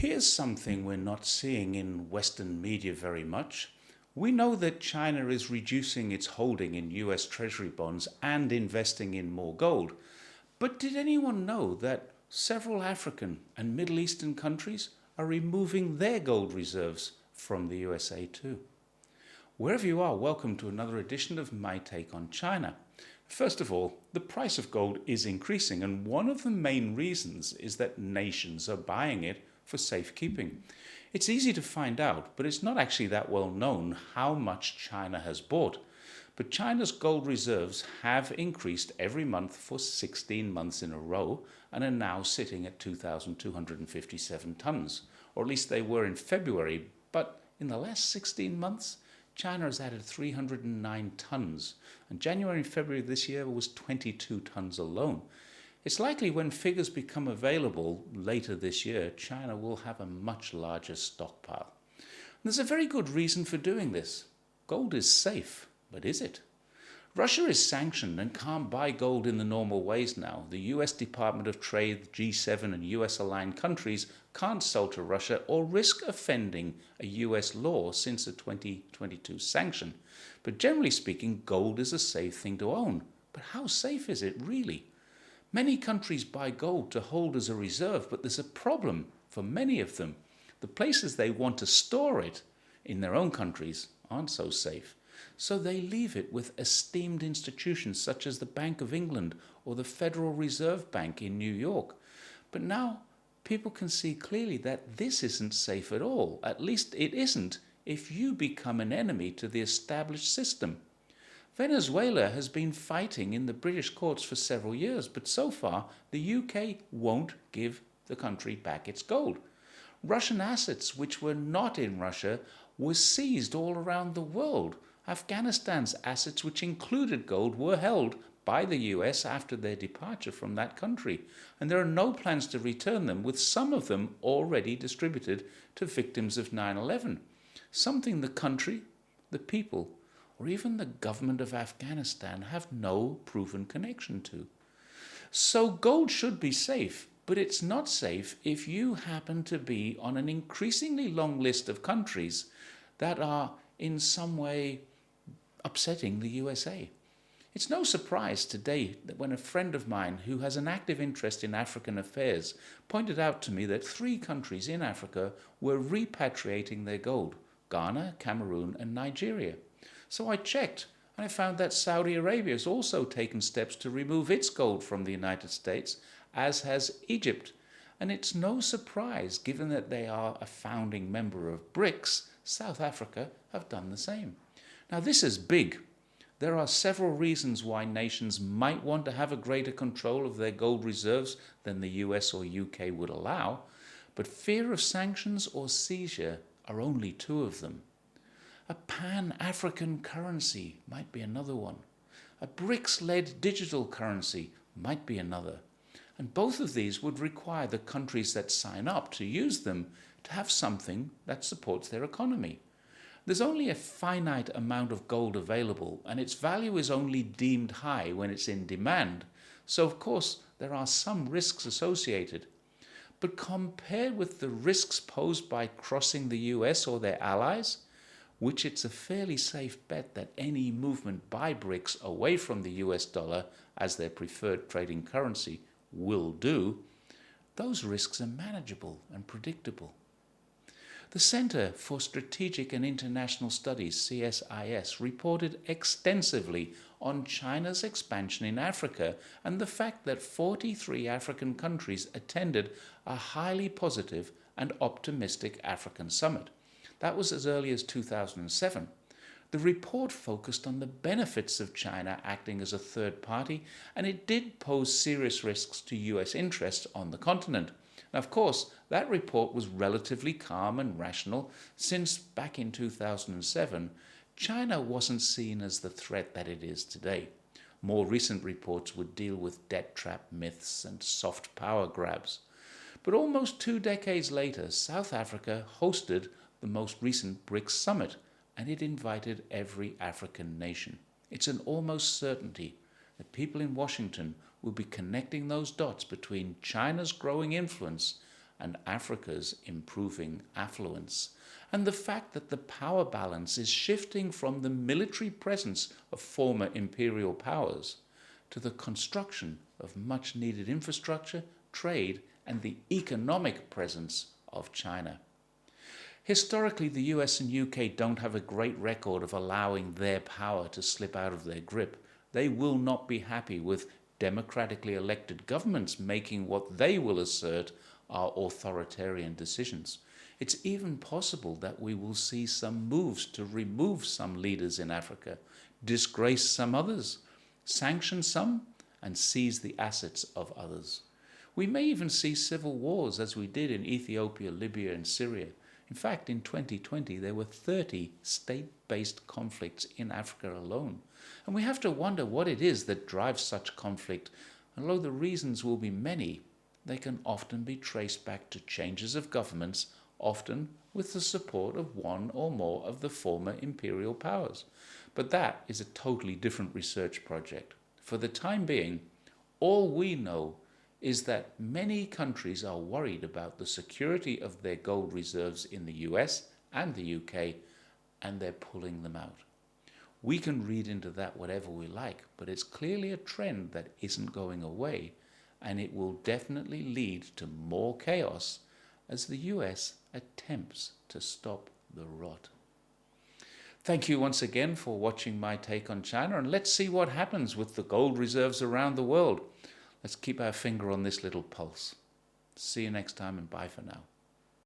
Here's something we're not seeing in Western media very much. We know that China is reducing its holding in US Treasury bonds and investing in more gold. But did anyone know that several African and Middle Eastern countries are removing their gold reserves from the USA too? Wherever you are, welcome to another edition of My Take on China. First of all, the price of gold is increasing, and one of the main reasons is that nations are buying it for safekeeping. It's easy to find out, but it's not actually that well known how much China has bought. But China's gold reserves have increased every month for 16 months in a row and are now sitting at 2,257 tons, or at least they were in February. But in the last 16 months, China has added 309 tons, and January and February this year was 22 tons alone. It's likely when figures become available later this year, China will have a much larger stockpile. And there's a very good reason for doing this. Gold is safe, but is it? Russia is sanctioned and can't buy gold in the normal ways now. The US Department of Trade, G7 and US-aligned countries can't sell to Russia or risk offending a US law since the 2022 sanction. But generally speaking, gold is a safe thing to own. But how safe is it really? Many countries buy gold to hold as a reserve, but there's a problem for many of them. The places they want to store it in their own countries aren't so safe. So they leave it with esteemed institutions such as the Bank of England or the Federal Reserve Bank in New York. But now people can see clearly that this isn't safe at all. At least it isn't if you become an enemy to the established system. Venezuela has been fighting in the British courts for several years, but so far the UK won't give the country back its gold. Russian assets which were not in Russia were seized all around the world. Afghanistan's assets, which included gold, were held by the US after their departure from that country, and there are no plans to return them, with some of them already distributed to victims of 9/11, something the country, the people, or even the government of Afghanistan have no proven connection to. So gold should be safe, but it's not safe if you happen to be on an increasingly long list of countries that are in some way upsetting the USA. It's no surprise today that when a friend of mine who has an active interest in African affairs pointed out to me that 3 countries in Africa were repatriating their gold: Ghana, Cameroon and Nigeria. So I checked, and I found that Saudi Arabia has also taken steps to remove its gold from the United States, as has Egypt. And it's no surprise, given that they are a founding member of BRICS, South Africa have done the same. Now this is big. There are several reasons why nations might want to have a greater control of their gold reserves than the US or UK would allow, but fear of sanctions or seizure are only 2 of them. A pan-African currency might be another one. A BRICS-led digital currency might be another. And both of these would require the countries that sign up to use them to have something that supports their economy. There's only a finite amount of gold available, and its value is only deemed high when it's in demand. So of course there are some risks associated. But compared with the risks posed by crossing the US or their allies, which it's a fairly safe bet that any movement by BRICS away from the US dollar as their preferred trading currency will do, those risks are manageable and predictable. The Center for Strategic and International Studies, CSIS, reported extensively on China's expansion in Africa and the fact that 43 African countries attended a highly positive and optimistic African summit. That was as early as 2007. The report focused on the benefits of China acting as a third party, and it did pose serious risks to US interests on the continent. Now, of course, that report was relatively calm and rational, since back in 2007, China wasn't seen as the threat that it is today. More recent reports would deal with debt trap myths and soft power grabs. But almost 2 decades later, South Africa hosted the most recent BRICS summit, and it invited every African nation. It's an almost certainty that people in Washington will be connecting those dots between China's growing influence and Africa's improving affluence, and the fact that the power balance is shifting from the military presence of former imperial powers to the construction of much needed infrastructure, trade, and the economic presence of China. Historically, the US and UK don't have a great record of allowing their power to slip out of their grip. They will not be happy with democratically elected governments making what they will assert are authoritarian decisions. It's even possible that we will see some moves to remove some leaders in Africa, disgrace some others, sanction some, and seize the assets of others. We may even see civil wars as we did in Ethiopia, Libya, and Syria. In fact, in 2020, there were 30 state-based conflicts in Africa alone. And we have to wonder what it is that drives such conflict. And although the reasons will be many, they can often be traced back to changes of governments, often with the support of one or more of the former imperial powers. But that is a totally different research project. For the time being, all we know is that many countries are worried about the security of their gold reserves in the US and the UK, and they're pulling them out. We can read into that whatever we like, but it's clearly a trend that isn't going away, and it will definitely lead to more chaos as the US attempts to stop the rot. Thank you once again for watching my take on China, and let's see what happens with the gold reserves around the world. Let's keep our finger on this little pulse. See you next time, and bye for now.